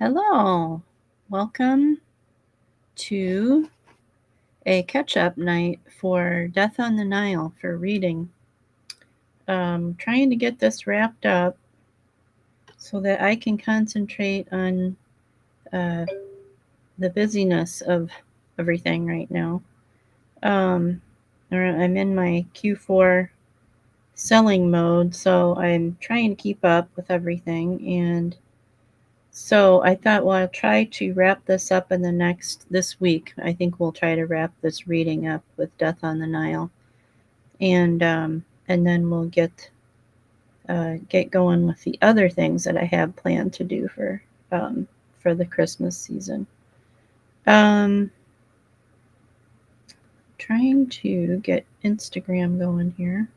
Hello, welcome to a catch-up night for Death on the Nile for reading. Trying to get this wrapped up so that I can concentrate on the busyness of everything right now. I'm in my Q4 selling mode, so I'm trying to keep up with everything, and so I thought, well, I'll try to wrap this up in this week. I think we'll try to wrap this reading up with Death on the Nile, and then we'll get going with the other things that I have planned to do for the Christmas season. Trying to get Instagram going here.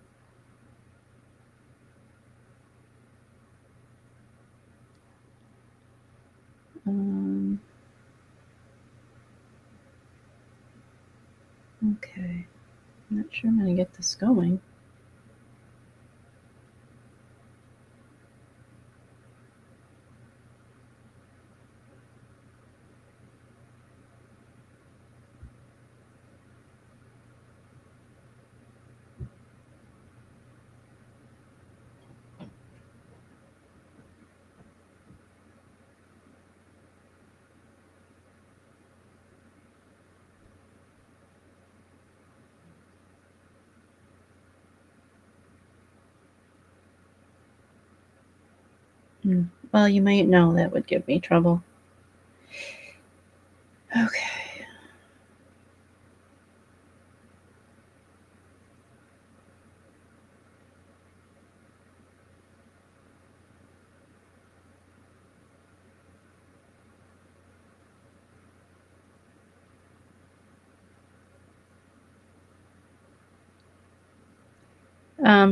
Okay, I'm not sure I'm going to get this going. Well, you might know that would give me trouble. Okay.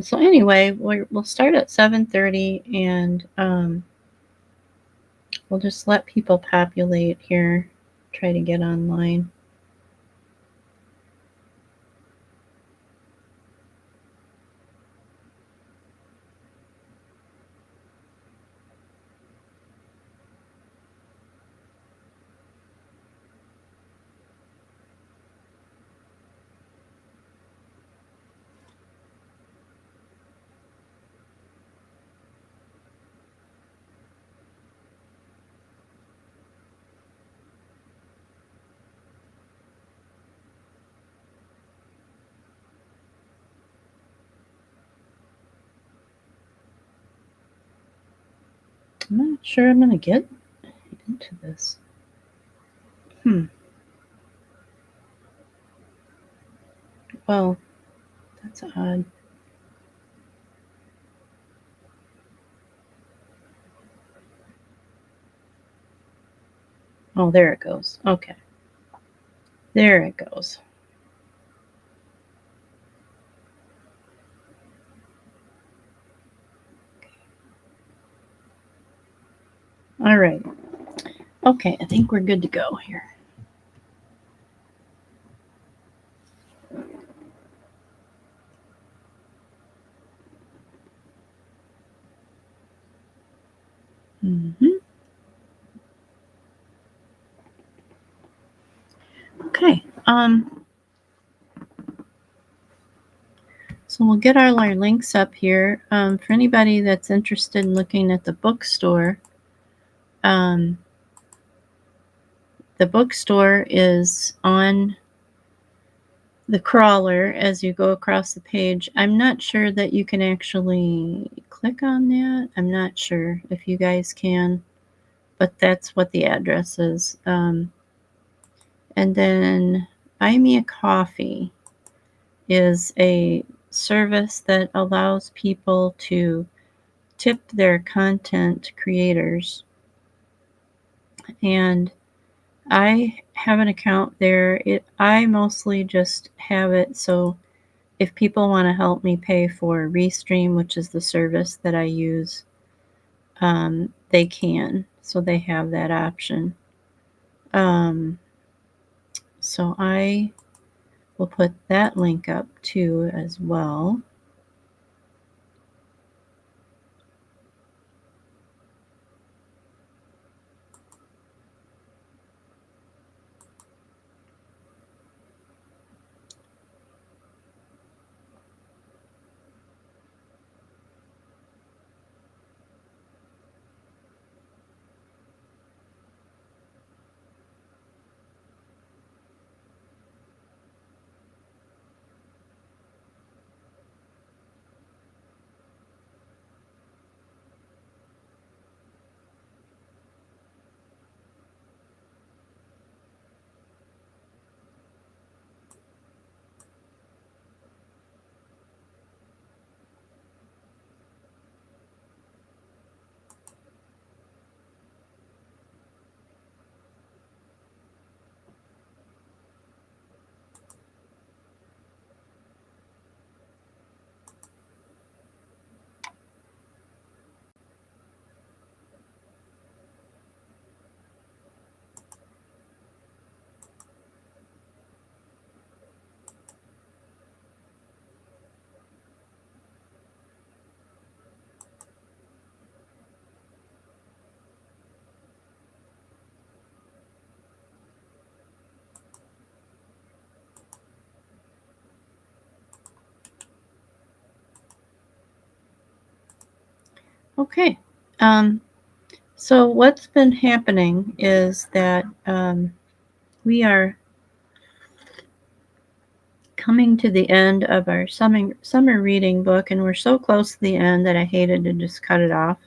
So anyway, we'll start at 7:30, and we'll just let people populate here, try to get online. I'm not sure I'm going to get into this. Well, that's odd. Oh, there it goes. Okay. There it goes. All right. Okay, I think we're good to go here. Okay. So we'll get all our links up here. For anybody that's interested in looking at the bookstore is on the crawler as you go across the page. I'm not sure that you can actually click on that. I'm not sure if you guys can, but that's what the address is. And then Buy Me a Coffee is a service that allows people to tip their content creators. And I have an account there. I mostly just have it so if people want to help me pay for Restream, which is the service that I use, they can. So they have that option. So I will put that link up too as well. Okay. Um, so what's been happening is that we are coming to the end of our summer reading book, and we're so close to the end that I hated to just cut it off.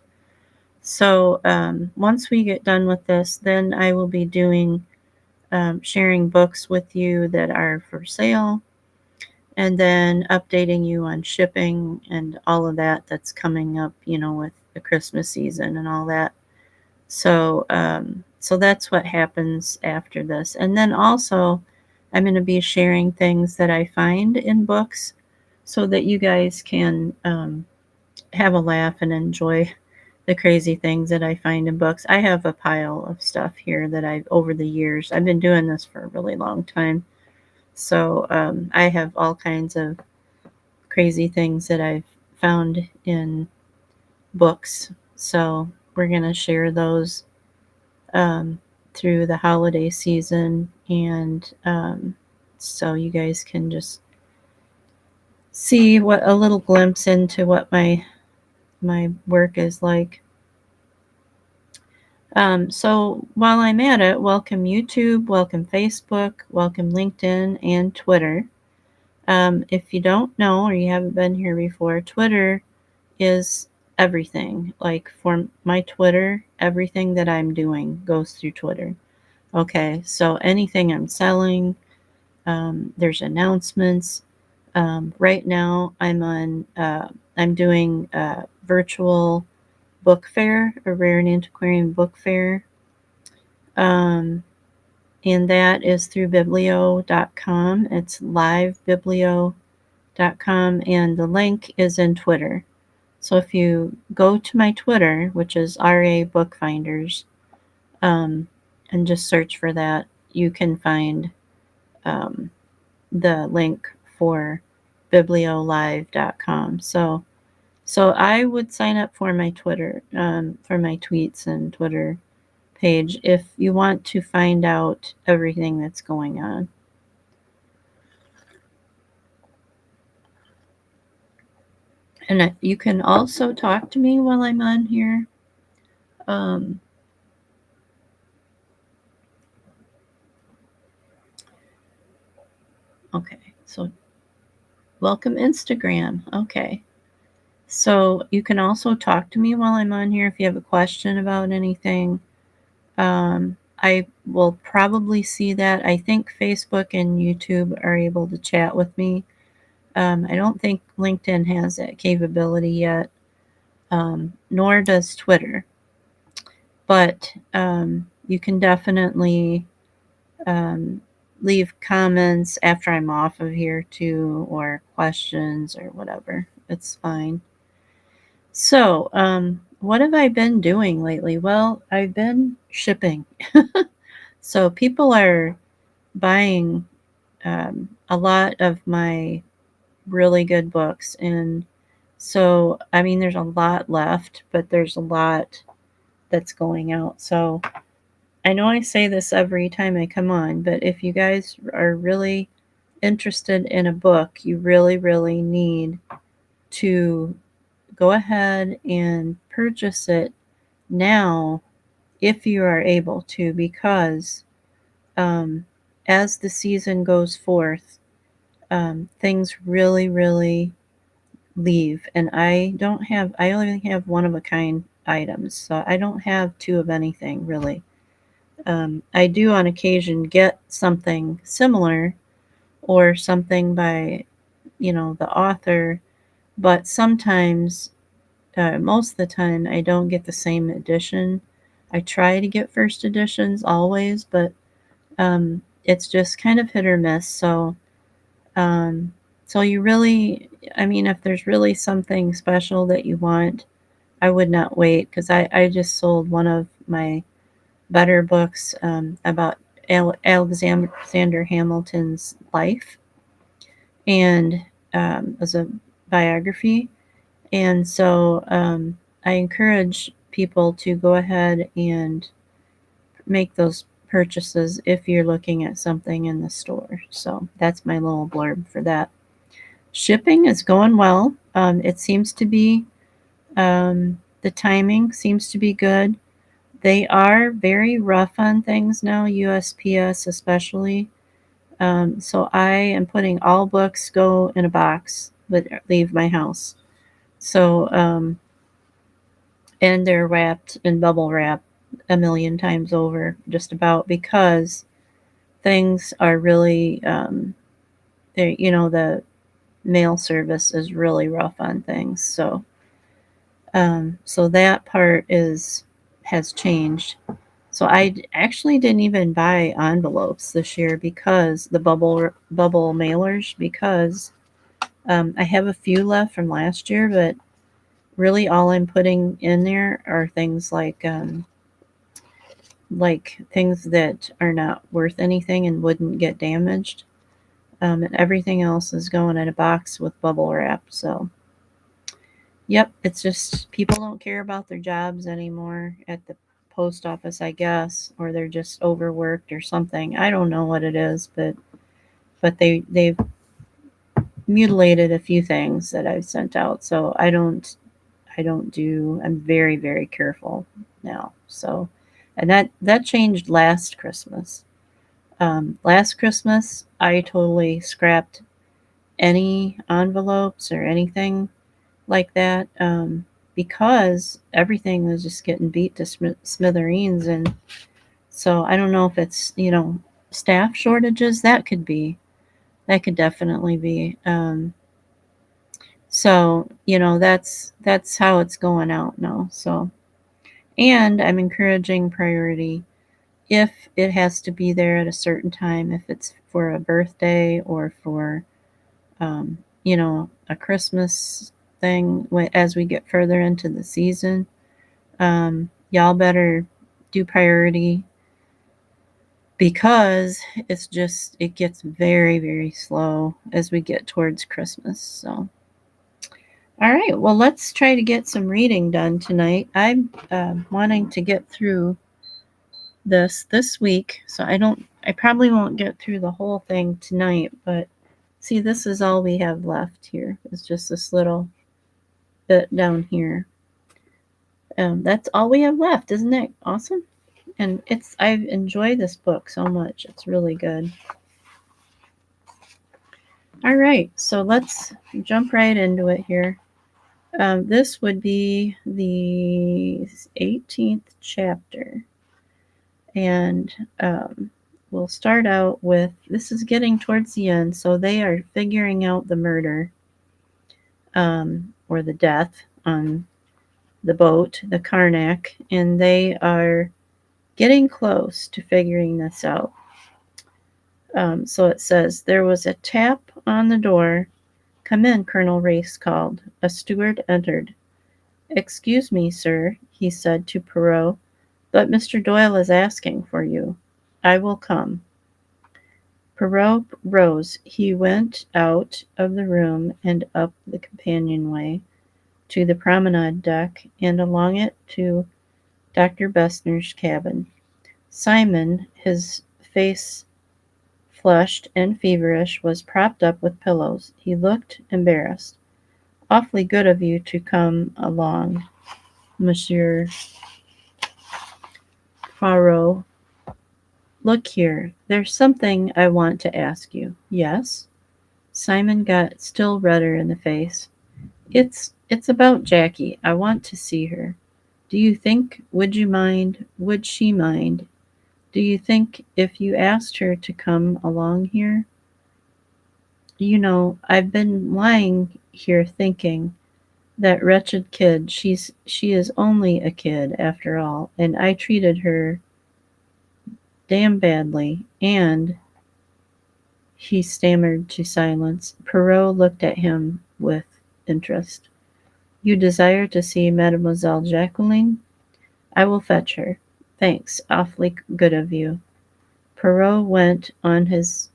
So once we get done with this, then I will be doing sharing books with you that are for sale, and then updating you on shipping and all of that that's coming up, with the Christmas season and all that. So that's what happens after this. And then also, I'm going to be sharing things that I find in books so that you guys can have a laugh and enjoy the crazy things that I find in books. I have a pile of stuff here that over the years, I've been doing this for a really long time. So I have all kinds of crazy things that I've found in books. So we're going to share those um, through the holiday season, and so you guys can just see what a little glimpse into what my work is like. So while I'm at it, welcome YouTube, welcome Facebook, welcome LinkedIn, and Twitter. If you don't know or you haven't been here before, Twitter is everything. Like for my Twitter, everything that I'm doing goes through Twitter. Okay, so anything I'm selling, there's announcements. Right now, I'm doing a virtual book fair, a rare and antiquarian book fair, um, and that is through biblio.com. It's livebiblio.com, and the link is in Twitter. So if you go to my Twitter, which is RA Bookfinders, and just search for that, you can find um, the link for bibliolive.com. So I would sign up for my Twitter, for my tweets and Twitter page if you want to find out everything that's going on. And you can also talk to me while I'm on here. Um, okay, so welcome Instagram. Okay. So you can also talk to me while I'm on here if you have a question about anything. I will probably see that. I think Facebook and YouTube are able to chat with me. I don't think LinkedIn has that capability yet, nor does Twitter. But you can definitely um, leave comments after I'm off of here too, or questions or whatever. It's fine. So, what have I been doing lately? Well, I've been shipping. So, people are buying a lot of my really good books. And so, I mean, there's a lot left, but there's a lot that's going out. So, I know I say this every time I come on, but if you guys are really interested in a book, you really, really need to go ahead and purchase it now if you are able to, because um, as the season goes forth, things really, really leave. And I only have one of a kind items, so I don't have two of anything really. I do on occasion get something similar or something by, the author, but sometimes, most of the time, I don't get the same edition. I try to get first editions always, but it's just kind of hit or miss. Um, so you really, I mean, if there's really something special that you want, I would not wait, because I just sold one of my better books about Alexander Hamilton's life, and as a biography. And so I encourage people to go ahead and make those purchases if you're looking at something in the store. So that's my little blurb for that. Shipping is going well. It seems to be. The timing seems to be good. They are very rough on things now, USPS especially. So I am putting all books go in a box, but leave my house. So, and they're wrapped in bubble wrap a million times over, just about, because things are really, the mail service is really rough on things. So that part has changed. So I actually didn't even buy envelopes this year because the bubble mailers, because I have a few left from last year, but really all I'm putting in there are things like things that are not worth anything and wouldn't get damaged. And everything else is going in a box with bubble wrap. So, yep, it's just people don't care about their jobs anymore at the post office, I guess, or they're just overworked or something. I don't know what it is, but they've mutilated a few things that I've sent out. So I'm very, very careful now. So, and that changed last Christmas. Last Christmas, I totally scrapped any envelopes or anything like that, because everything was just getting beat to smithereens. And so I don't know if it's, staff shortages. That could definitely be. So, that's how it's going out now. So, and I'm encouraging priority if it has to be there at a certain time, if it's for a birthday or for, a Christmas thing, as we get further into the season. Y'all better do priority, because it gets very, very slow as we get towards Christmas. So, all right, well, let's try to get some reading done tonight. I'm wanting to get through this week, so I probably won't get through the whole thing tonight, but see, this is all we have left here. It's just this little bit down here. That's all we have left. Isn't that awesome? And I've enjoyed this book so much. It's really good. All right, so let's jump right into it here. This would be the 18th chapter. And we'll start out with, this is getting towards the end, so they are figuring out the murder, or the death on the boat, the Karnak, and they are getting close to figuring this out. So it says, there was a tap on the door. Come in, Colonel Race called. A steward entered. Excuse me, sir, he said to Perrault, but Mr. Doyle is asking for you. I will come. Perrault rose. He went out of the room and up the companionway to the promenade deck and along it to Dr. Bessner's cabin. Simon, his face flushed and feverish, was propped up with pillows. He looked embarrassed. Awfully good of you to come along, Monsieur Poirot. Look here, there's something I want to ask you. Yes? Simon got still redder in the face. It's about Jackie. I want to see her. Do you think, would she mind? Do you think if you asked her to come along here? I've been lying here thinking, that wretched kid, she is only a kid after all, and I treated her damn badly, and he stammered to silence. Perrault looked at him with interest. You desire to see Mademoiselle Jacqueline? I will fetch her. Thanks, awfully good of you. Perrault went on his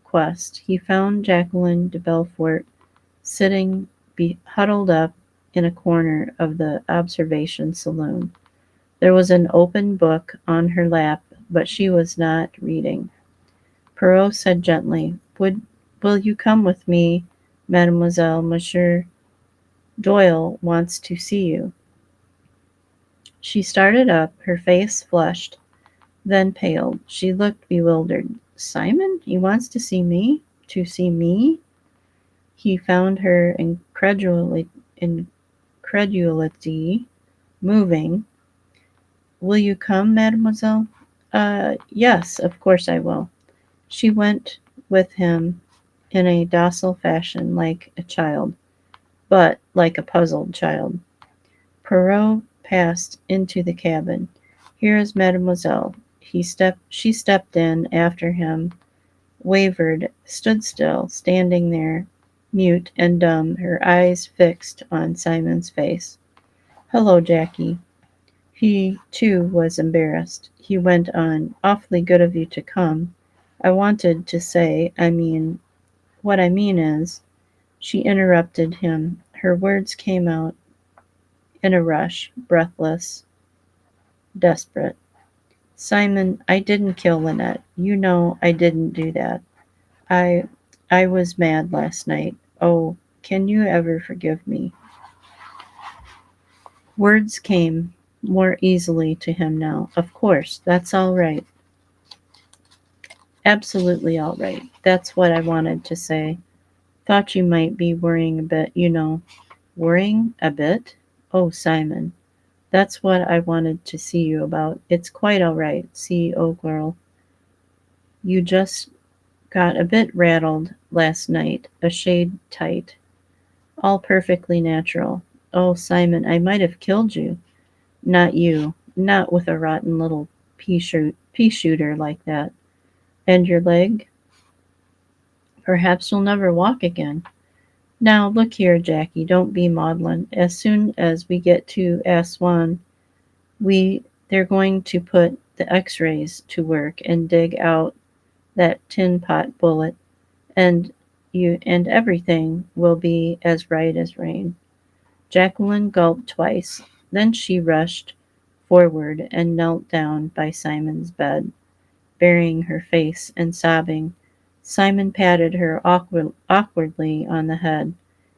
quest. He found Jacqueline de Belfort sitting huddled up in a corner of the observation saloon. There was an open book on her lap, but she was not reading. Perrault said gently, Will you come with me, mademoiselle? Monsieur Doyle wants to see you. She started up, her face flushed, then paled. She looked bewildered. Simon? He wants to see me? To see me? He found her incredulity moving. Will you come, mademoiselle? Yes, of course I will. She went with him in a docile fashion, like a child, but like a puzzled child. Perrault passed into the cabin. Here is mademoiselle. She stepped in after him, wavered, stood still, standing there, mute and dumb, her eyes fixed on Simon's face. Hello, Jackie. He, too, was embarrassed. He went on, awfully good of you to come. I wanted to say, what I mean is, she interrupted him. Her words came out in a rush, breathless, desperate. Simon, I didn't kill Lynette. You know I didn't do that. I I was mad last night. Oh, can you ever forgive me? Words came more easily to him now. Of course, that's all right. Absolutely all right. That's what I wanted to say. Thought you might be worrying a bit, you know. Worrying a bit? Oh, Simon, that's what I wanted to see you about. It's quite all right. See, old girl, you just got a bit rattled last night, a shade tight. All perfectly natural. Oh, Simon, I might have killed you. Not you. Not with a rotten little pea shooter like that. And your leg? Perhaps you'll never walk again. Now, look here, Jackie, don't be maudlin. As soon as we get to Aswan, they're going to put the X-rays to work and dig out that tin pot bullet, and everything will be as right as rain. Jacqueline gulped twice. Then she rushed forward and knelt down by Simon's bed, burying her face and sobbing. Simon patted her awkwardly on the head.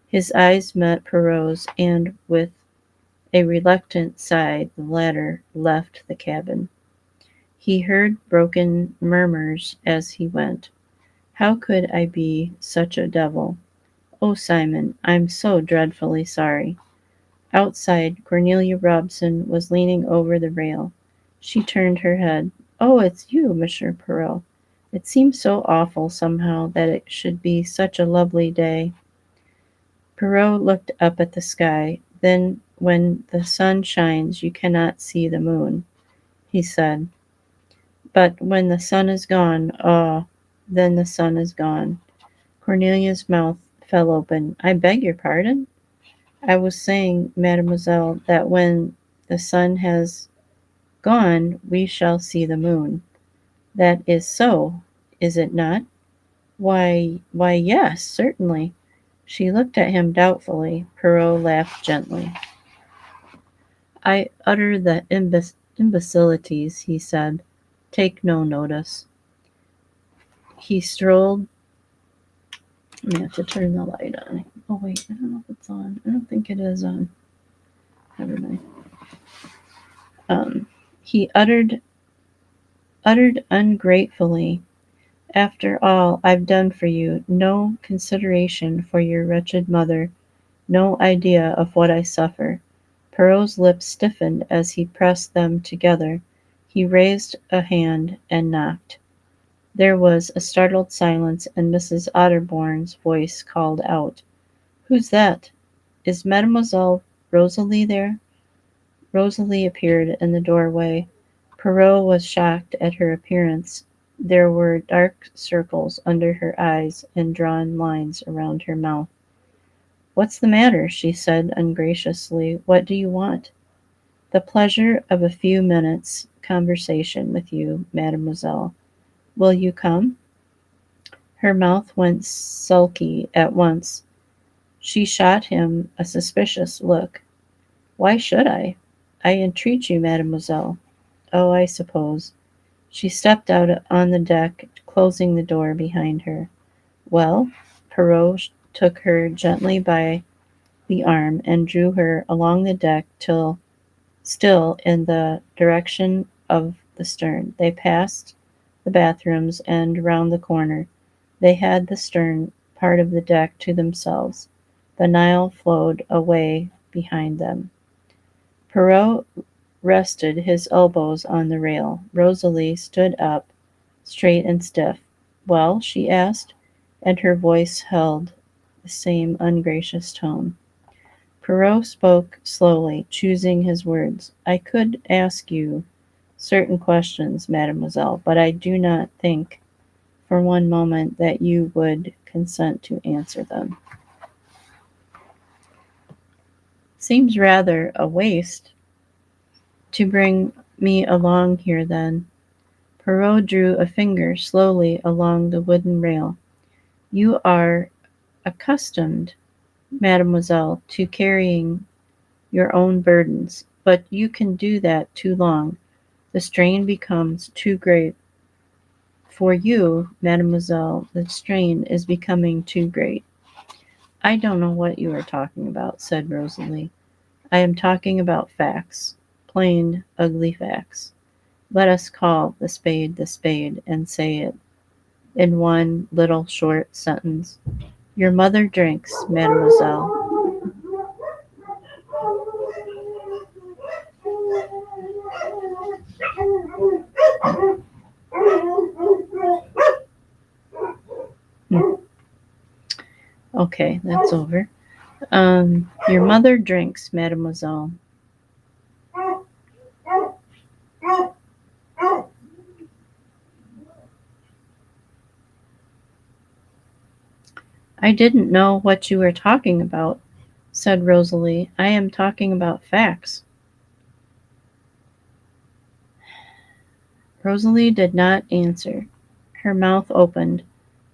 His eyes met Perrault's, and with a reluctant sigh the latter left the cabin. He heard broken murmurs as he went. How could I be such a devil? Oh, Simon, I'm so dreadfully sorry. Outside, Cornelia Robson was leaning over the rail. She turned her head. Oh, it's you, Monsieur Perrault. It seems so awful somehow that it should be such a lovely day. Perrault looked up at the sky. Then, when the sun shines, you cannot see the moon, he said. But when the sun is gone, ah, then the sun is gone. Cornelia's mouth fell open. I beg your pardon? I was saying, mademoiselle, that when the sun has gone we shall see the moon. That is so, is it not? Why, yes, certainly. She looked at him doubtfully. Perrault laughed gently. I utter the imbecilities, he said. Take no notice. He strolled. I have to turn the light on. Oh, wait, I don't know if it's on. I don't think it is on. Never mind. He uttered ungratefully, after all I've done for you, no consideration for your wretched mother, no idea of what I suffer. Perrault's lips stiffened as he pressed them together. He raised a hand and knocked. There was a startled silence, and Mrs. Otterbourne's voice called out, Who's that? Is Mademoiselle Rosalie there? Rosalie appeared in the doorway. Perrault was shocked at her appearance. There were dark circles under her eyes and drawn lines around her mouth. What's the matter? She said ungraciously. What do you want? The pleasure of a few minutes' conversation with you, mademoiselle. Will you come? Her mouth went sulky at once. She shot him a suspicious look. Why should I? I entreat you, mademoiselle. Oh, I suppose. She stepped out on the deck, closing the door behind her. Well, Perrault took her gently by the arm and drew her along the deck till still in the direction of the stern. They passed the bathrooms and round the corner. They had the stern part of the deck to themselves. The Nile flowed away behind them. Perrault rested his elbows on the rail. Rosalie stood up, straight and stiff. "Well?" she asked, and her voice held the same ungracious tone. Perrault spoke slowly, choosing his words. "I could ask you certain questions, mademoiselle, but I do not think for one moment that you would consent to answer them." "Seems rather a waste to bring me along here then." Perrault drew a finger slowly along the wooden rail. "You are accustomed, mademoiselle, to carrying your own burdens, but you can do that too long. The strain becomes too great. For you, mademoiselle, the strain is becoming too great." "I don't know what you are talking about," said Rosalie. "I am talking about facts, plain, ugly facts. Let us call the spade, and say it in one little short sentence. Your mother drinks, mademoiselle." Hmm. Okay, that's over. Your mother drinks, mademoiselle. "I didn't know what you were talking about," said Rosalie. "I am talking about facts." Rosalie did not answer. Her mouth opened.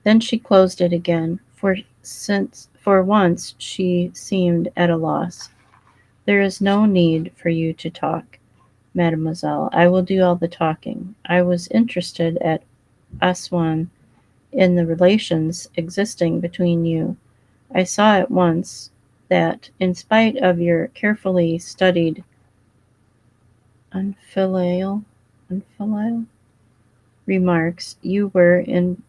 Then she closed it again, for once she seemed at a loss. "There is no need for you to talk, mademoiselle. I will do all the talking. I was interested at Aswan in the relations existing between you. I saw at once that, in spite of your carefully studied unfilial remarks, you were in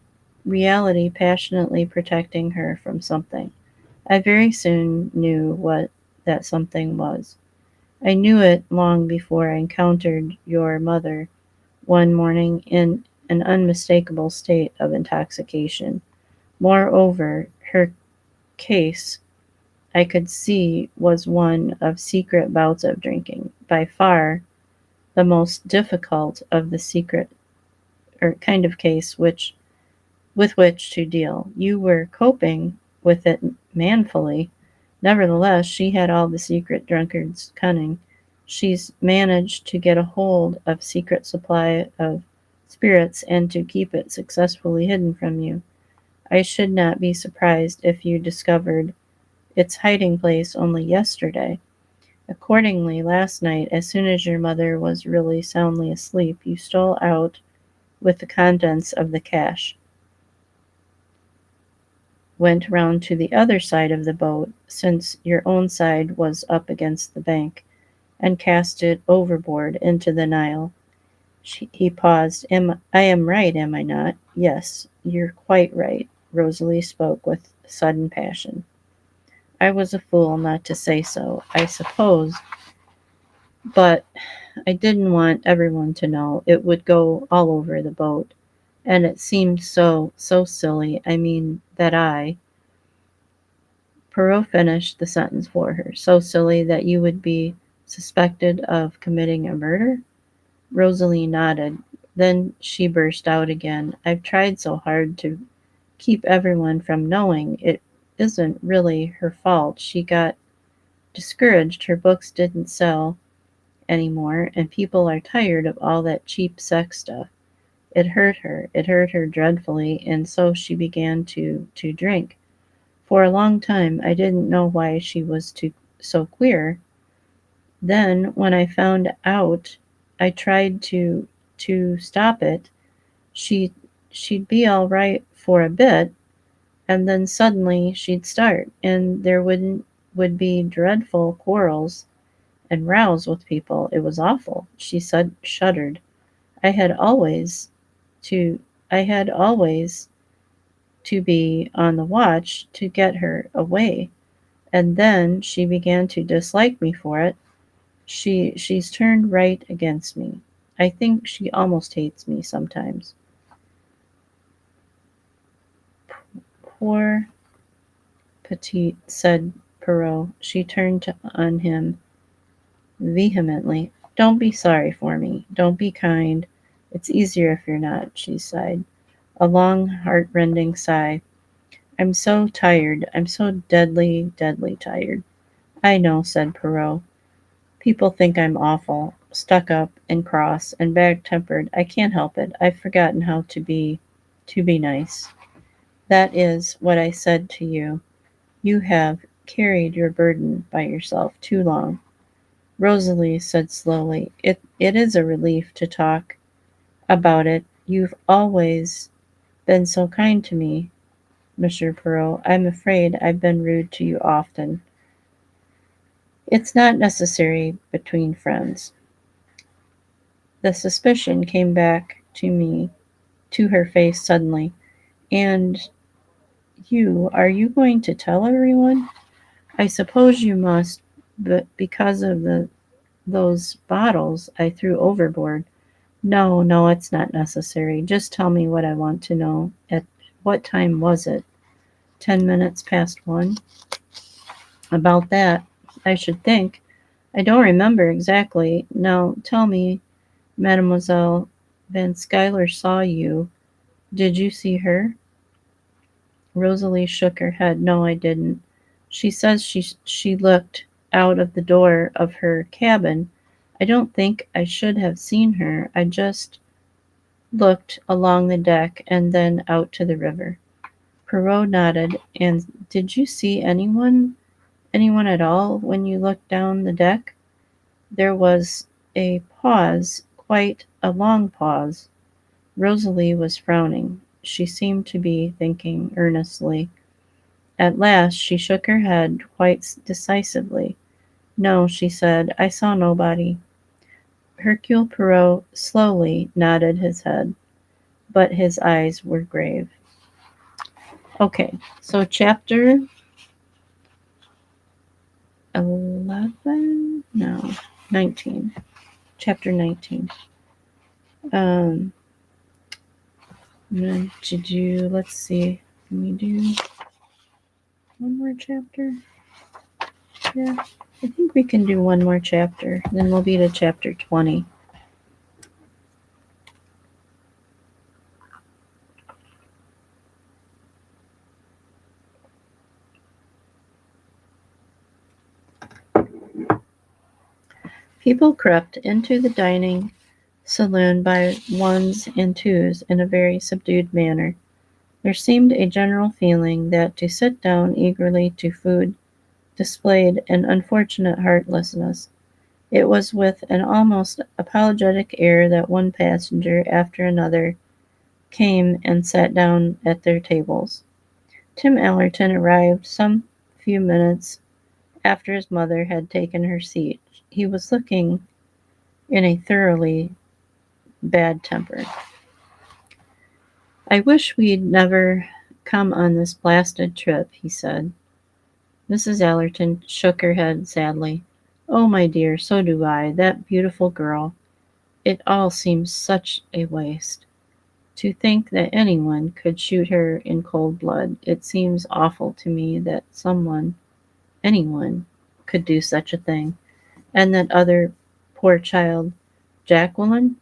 reality passionately protecting her from something. I very soon knew what that something was. I knew it long before I encountered your mother one morning in an unmistakable state of intoxication. Moreover, her case, I could see, was one of secret bouts of drinking, by far the most difficult of the secret or kind of case with which to deal. You were coping with it manfully. Nevertheless, she had all the secret drunkard's cunning. She's managed to get a hold of secret supply of spirits and to keep it successfully hidden from you. I should not be surprised if you discovered its hiding place only yesterday. Accordingly, last night, as soon as your mother was really soundly asleep, you stole out with the contents of the cache, went round to the other side of the boat, since your own side was up against the bank, and cast it overboard into the Nile. He paused. I am right, am I not? Yes, you're quite right. Rosalie spoke with sudden passion. I was a fool not to say so, I suppose, but I didn't want everyone to know. It would go all over the boat, and it seemed so silly. I mean, that I. Perrault finished the sentence for her. So silly that you would be suspected of committing a murder? Rosalie nodded. Then she burst out again. I've tried so hard to keep everyone from knowing. It isn't really her fault. She got discouraged. Her books didn't sell any more, and people are tired of all that cheap sex stuff. It hurt her. It hurt her dreadfully, and so she began to drink. For a long time I didn't know why she was so queer. Then, when I found out, I tried to stop it. She she'd be all right for a bit, and then suddenly she'd start, and there would be dreadful quarrels, and rows with people. It was awful. She said, shuddered. I had always to I had always to be on the watch to get her away. And then she began to dislike me for it. She's turned right against me. I think she almost hates me sometimes. Poor Petite, said Perrault. She turned on him vehemently. Don't be sorry for me. Don't be kind. It's easier if you're not, she sighed. A long, heart-rending sigh. I'm so tired. I'm so deadly, deadly tired. I know, said Perrault. People think I'm awful, stuck up and cross and bad-tempered. I can't help it. I've forgotten how to be nice. That is what I said to you. You have carried your burden by yourself too long. Rosalie said slowly, it is a relief to talk about it. You've always been so kind to me, Monsieur Perrault. I'm afraid I've been rude to you often. It's not necessary between friends. The suspicion came back to her face suddenly. And are you going to tell everyone? I suppose you must, but because of those bottles I threw overboard. No, no, it's not necessary. Just tell me what I want to know. At what time was it? 10 minutes past one? About that, I should think. I don't remember exactly. Now, tell me, Mademoiselle Van Schuyler saw you. Did you see her? Rosalie shook her head. No, I didn't. She says she looked out of the door of her cabin. I don't think I should have seen her. I just looked along the deck and then out to the river. Perrault nodded. And did you see anyone at all when you looked down the deck? There was a pause, quite a long pause. Rosalie was frowning. She seemed to be thinking earnestly. At last she shook her head quite decisively. No, she said, I saw nobody. Hercule Poirot slowly nodded his head, but his eyes were grave. Okay, so chapter 11? No, 19. Chapter 19. Um, I'm going to do, let's see, can we do one more chapter? Yeah, I think we can do one more chapter. Then we'll be to chapter 20. People crept into the dining saloon by ones and twos in a very subdued manner. There seemed a general feeling that to sit down eagerly to food displayed an unfortunate heartlessness. It was with an almost apologetic air that one passenger after another came and sat down at their tables. Tim Allerton arrived some few minutes after his mother had taken her seat. He was looking in a thoroughly bad temper. I wish we'd never come on this blasted trip, he said. Mrs. Allerton shook her head sadly. Oh, my dear, so do I. That beautiful girl. It all seems such a waste. To think that anyone could shoot her in cold blood. It seems awful to me that anyone, could do such a thing. And that other poor child, Jacqueline?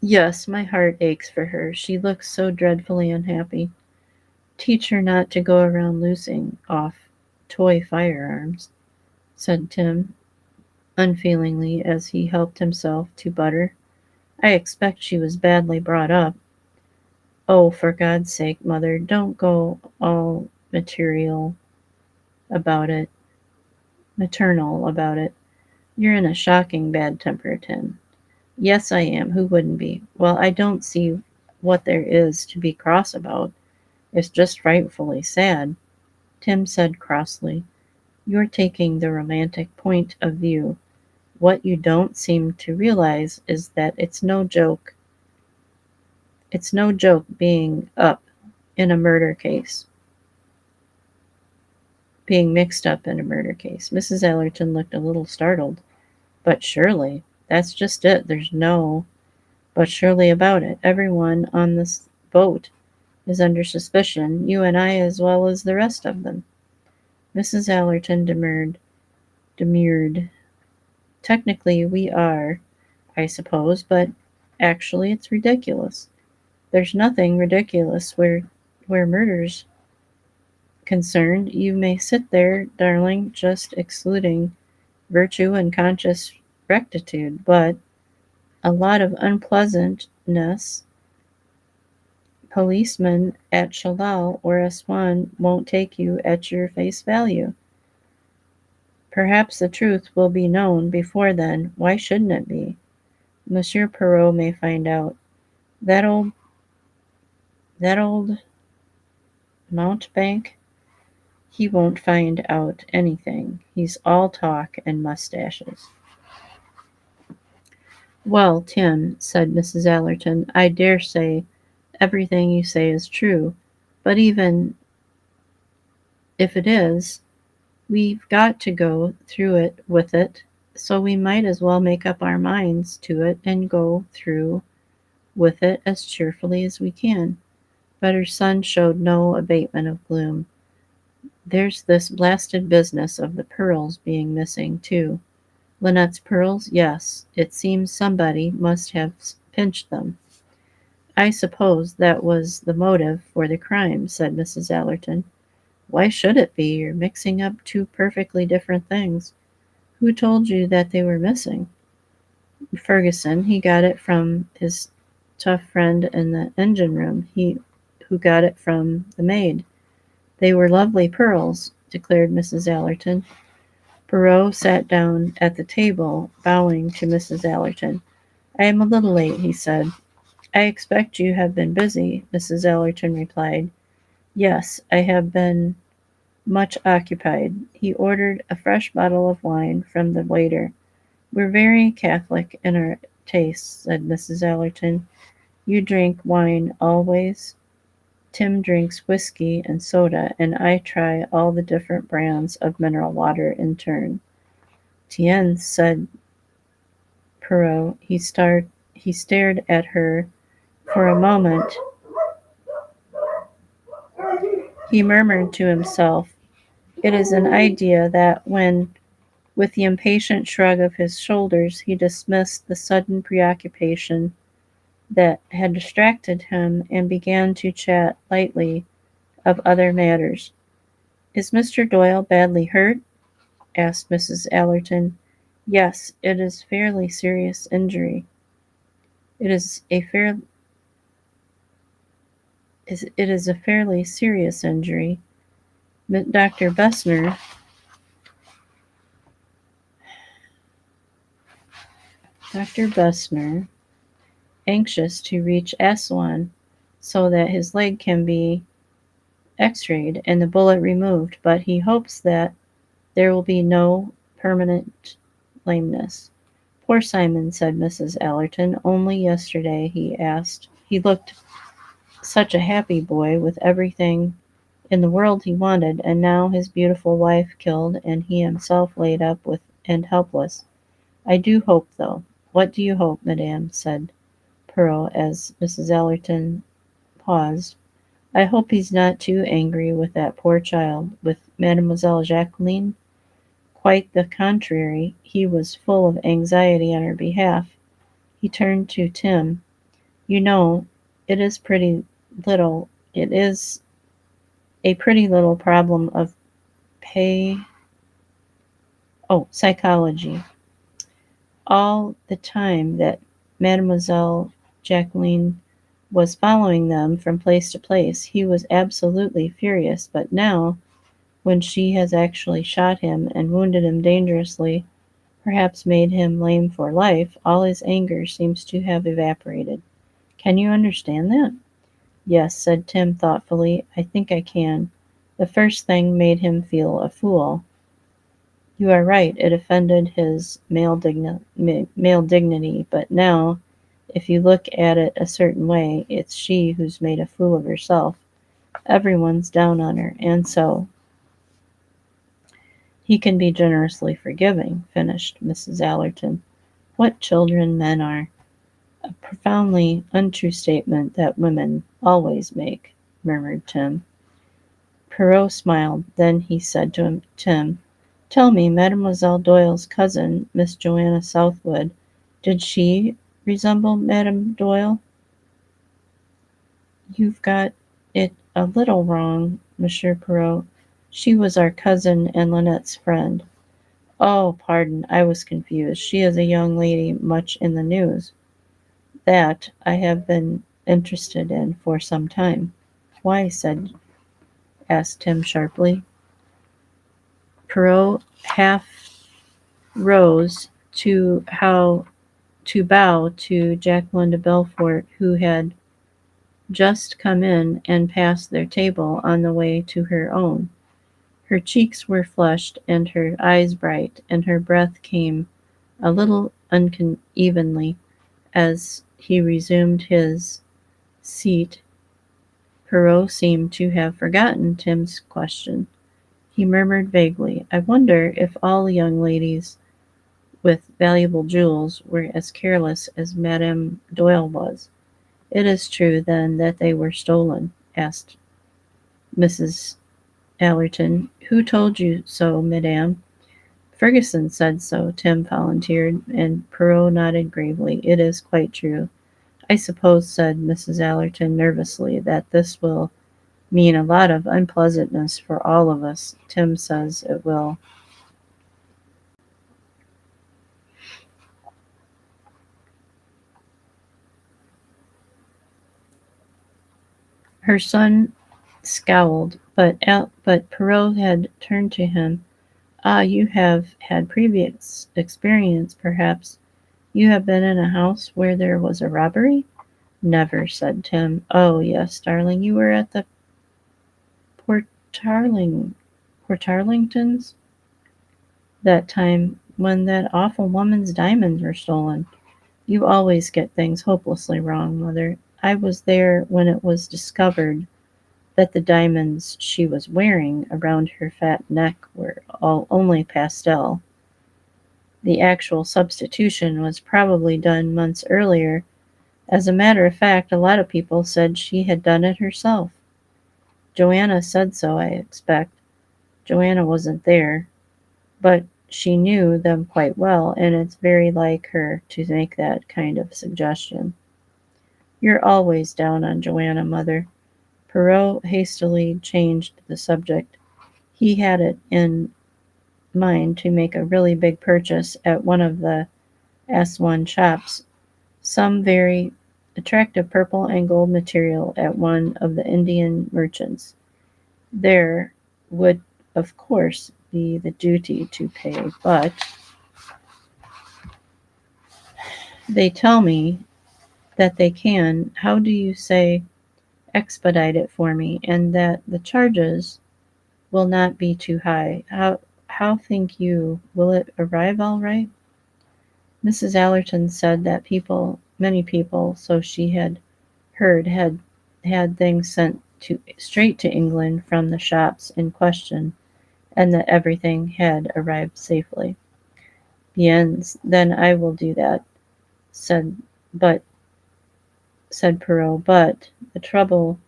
Yes, my heart aches for her. She looks so dreadfully unhappy. Teach her not to go around loosing off toy firearms, said Tim, unfeelingly, as he helped himself to butter. I expect she was badly brought up. Oh, for God's sake, Mother, don't go all about it, maternal about it. You're in a shocking bad temper, Tim. Yes, I am. Who wouldn't be? Well, I don't see what there is to be cross about. It's just frightfully sad, Tim said crossly. You're taking the romantic point of view. What you don't seem to realize is that it's no joke. It's no joke being up in a murder case, being mixed up in a murder case. Mrs. Ellerton looked a little startled. But surely, that's just it. There's no but surely about it. Everyone on this boat is under suspicion, you and I as well as the rest of them. Mrs. Allerton demurred. Technically we are, I suppose, but actually it's ridiculous. There's nothing ridiculous where murder's concerned. You may sit there, darling, just excluding virtue and conscious rectitude, but a lot of unpleasantness. Policemen at Shalal or Aswan won't take you at your face value. Perhaps the truth will be known before then. Why shouldn't it be? Monsieur Perrault may find out. That old mountebank, he won't find out anything. He's all talk and mustaches. Well, Tim, said Mrs. Allerton, I dare say everything you say is true, but even if it is, we've got to go through it with it, so we might as well make up our minds to it and go through with it as cheerfully as we can. But her son showed no abatement of gloom. There's this blasted business of the pearls being missing, too. Lynette's pearls? Yes. It seems somebody must have pinched them. I suppose that was the motive for the crime, said Mrs. Allerton. Why should it be? You're mixing up two perfectly different things. Who told you that they were missing? Ferguson. He got it from his tough friend in the engine room. Who got it from the maid. They were lovely pearls, declared Mrs. Allerton. Perrault sat down at the table, bowing to Mrs. Allerton. I am a little late, he said. I expect you have been busy, Mrs. Allerton replied. Yes, I have been much occupied. He ordered a fresh bottle of wine from the waiter. We're very catholic in our tastes, said Mrs. Allerton. You drink wine always? Tim drinks whiskey and soda, and I try all the different brands of mineral water in turn. Tiens, said Perrault. He stared at her for a moment. He murmured to himself, it is an idea that when, with the impatient shrug of his shoulders, he dismissed the sudden preoccupation that had distracted him and began to chat lightly of other matters. Is Mr. Doyle badly hurt? Asked Mrs. Allerton. Yes, it is fairly serious injury. It is a fairly serious injury. Dr. Bessner, anxious to reach Aswan so that his leg can be x-rayed and the bullet removed, but he hopes that there will be no permanent lameness. Poor Simon, said Mrs. Allerton. Only yesterday he looked such a happy boy with everything in the world he wanted, and now his beautiful wife killed and he himself laid up with and helpless. I do hope, though. What do you hope, madame? Said Perrault as Mrs. Allerton paused. I hope he's not too angry with that poor child, with Mademoiselle Jacqueline. Quite the contrary, he was full of anxiety on her behalf. He turned to Tim. You know, it is a pretty little problem of psychology. All the time that Mademoiselle Jacqueline was following them from place to place, he was absolutely furious, but now, when she has actually shot him and wounded him dangerously, perhaps made him lame for life, all his anger seems to have evaporated. Can you understand that? Yes, said Tim thoughtfully. I think I can. The first thing made him feel a fool. You are right, it offended his male dignity, but now, if you look at it a certain way, it's she who's made a fool of herself. Everyone's down on her, and so he can be generously forgiving, finished Mrs. Allerton. What children men are! A profoundly untrue statement that women always make, murmured Tim. Perrault smiled. Then he said to him, Tim, tell me, Mademoiselle Doyle's cousin, Miss Joanna Southwood, did she resemble Madame Doyle? You've got it a little wrong, Monsieur Perrault. She was our cousin and Lynette's friend. Oh, pardon, I was confused. She is a young lady much in the news. That I have been interested in for some time. Why, asked Tim sharply. Perrault half rose to bow to Jacqueline de Belfort, who had just come in and passed their table on the way to her own. Her cheeks were flushed and her eyes bright, and her breath came a little unevenly as he resumed his seat. Perrault seemed to have forgotten Tim's question. He murmured vaguely, I wonder if all young ladies with valuable jewels were as careless as Madame Doyle was. It is true, then, that they were stolen? Asked Mrs. Allerton. Who told you so, madame? Fergusson said so, Tim volunteered, and Perrault nodded gravely. It is quite true. I suppose, said Mrs. Allerton nervously, that this will mean a lot of unpleasantness for all of us. Tim says it will. Her son scowled, but Perrault had turned to him. Ah, you have had previous experience, perhaps. You have been in a house where there was a robbery? Never, said Tim. Oh, yes, darling, you were at the Portarling Portarlingtons that time when that awful woman's diamonds were stolen. You always get things hopelessly wrong, mother. I was there when it was discovered that the diamonds she was wearing around her fat neck were only pastel. The actual substitution was probably done months earlier. As a matter of fact, a lot of people said she had done it herself. Joanna said so, I expect. Joanna wasn't there, but she knew them quite well, and it's very like her to make that kind of suggestion. You're always down on Joanna, mother. Perrault hastily changed the subject. He had it in mind to make a really big purchase at one of the S1 shops, some very attractive purple and gold material at one of the Indian merchants. There would, of course, be the duty to pay, but they tell me that they can, how do you say, expedite it for me, and that the charges will not be too high. How think you, will it arrive all right? Mrs. Allerton said that many people, so she had heard, had things sent straight to England from the shops in question, and that everything had arrived safely. Bien, then I will do that, said but said Perrault. But the trouble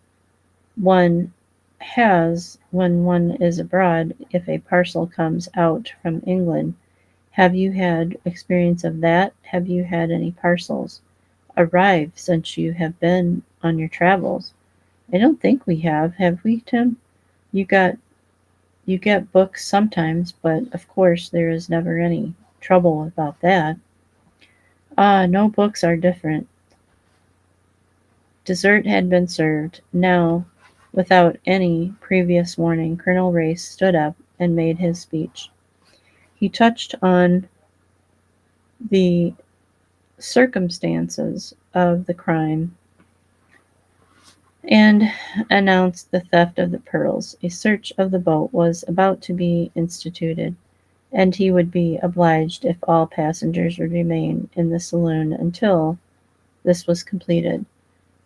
one has when one is abroad, if a parcel comes out from England. Have you had experience of that? Have you had any parcels arrive since you have been on your travels? I don't think we have. Have we, Tim? You got you get books sometimes, but of course there is never any trouble about that. Ah, no, books are different. Dessert had been served. Now, without any previous warning, Colonel Race stood up and made his speech. He touched on the circumstances of the crime and announced the theft of the pearls. A search of the boat was about to be instituted. and he would be obliged if all passengers would remain in the saloon until this was completed.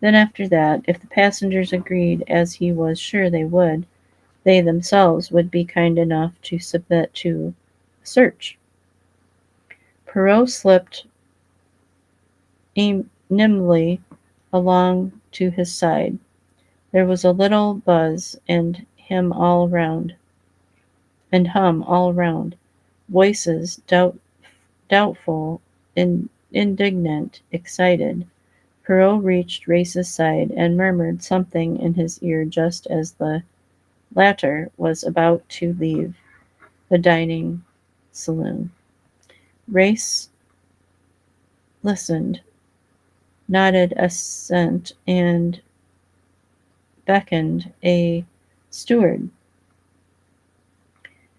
Then after that, if the passengers agreed, as he was sure they would, they themselves would be kind enough to submit to a search. Perrault slipped nimbly along to his side. There was a little buzz and hum all round. Voices, doubtful, indignant, excited. Perrault reached Race's side and murmured something in his ear just as the latter was about to leave the dining saloon. Race listened, nodded assent, and beckoned a steward.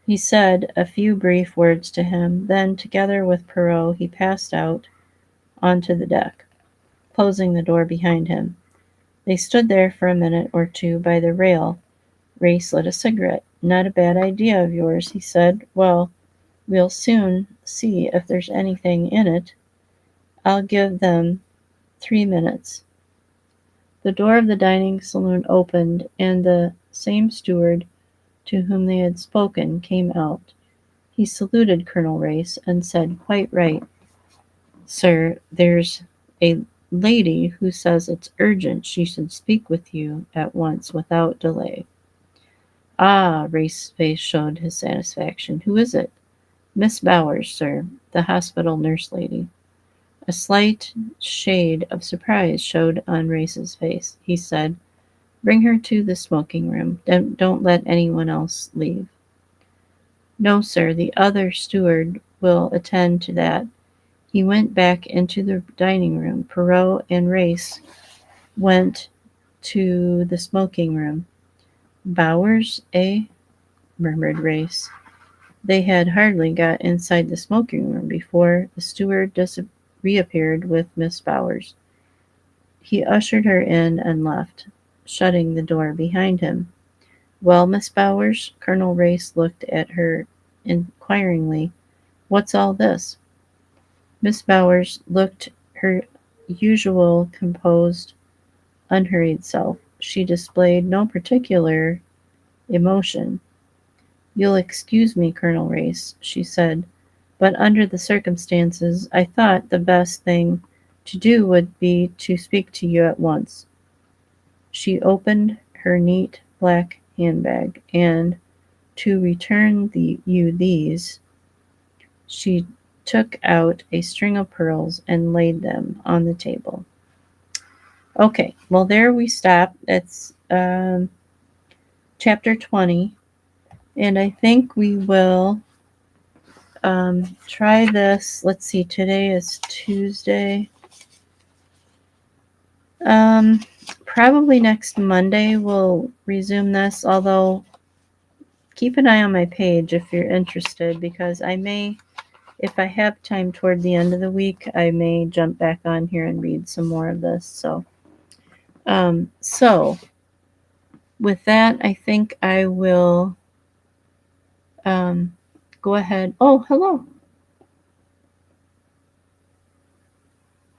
He said a few brief words to him, then, together with Perrault, he passed out onto the deck, closing the door behind him. They stood there for a minute or two by the rail. Race lit a cigarette. "Not a bad idea of yours," he said. "Well, we'll soon see if there's anything in it. I'll give them 3 minutes." The door of the dining saloon opened, and the same steward to whom they had spoken came out. He saluted Colonel Race and said, "Quite right, sir. There's a lady who says it's urgent she should speak with you at once without delay." "Ah," Race's face showed his satisfaction. "Who is it?" "Miss Bowers, sir, the hospital nurse lady." A slight shade of surprise showed on Race's face. He said, "Bring her to the smoking room. Don't let anyone else leave." "No, sir, the other steward will attend to that." He went back into the dining room. Perrault and Race went to the smoking room. "Bowers, eh?" murmured Race. They had hardly got inside the smoking room before the steward reappeared with Miss Bowers. He ushered her in and left, shutting the door behind him. "Well, Miss Bowers?" Colonel Race looked at her inquiringly. "What's all this?" Miss Bowers looked her usual composed, unhurried self. She displayed no particular emotion. "You'll excuse me, Colonel Race," she said, "but under the circumstances I thought the best thing to do would be to speak to you at once." She opened her neat black handbag, and to return you these, she took out a string of pearls and laid them on the table. Okay, well, there we stop. That's chapter 20. And I think we will try this. Let's see, today is Tuesday. Probably next Monday we'll resume this, although keep an eye on my page if you're interested, because I may, if I have time toward the end of the week, I may jump back on here and read some more of this. So with that, I think I will go ahead. Oh, hello.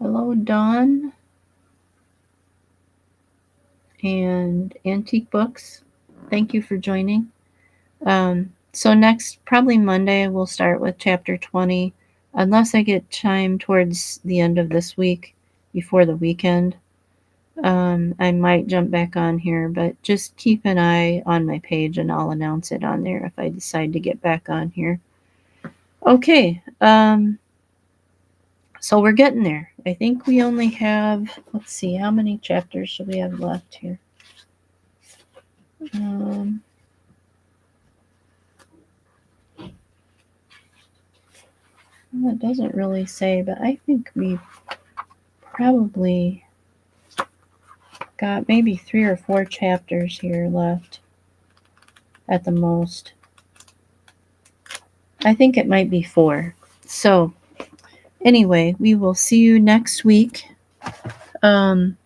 Hello, Dawn and Antique Books. Thank you for joining. So next, probably Monday, we'll start with chapter 20, unless I get time towards the end of this week before the weekend. I might jump back on here, but just keep an eye on my page and I'll announce it on there if I decide to get back on here. Okay, so we're getting there. I think we only have, let's see, how many chapters should we have left here? Well, it doesn't really say, but I think we've probably got maybe 3 or 4 chapters here left at the most. I think it might be 4. So anyway, we will see you next week. And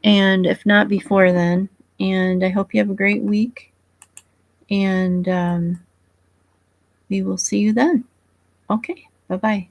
if not before then. And I hope you have a great week. And we will see you then. Okay, bye bye.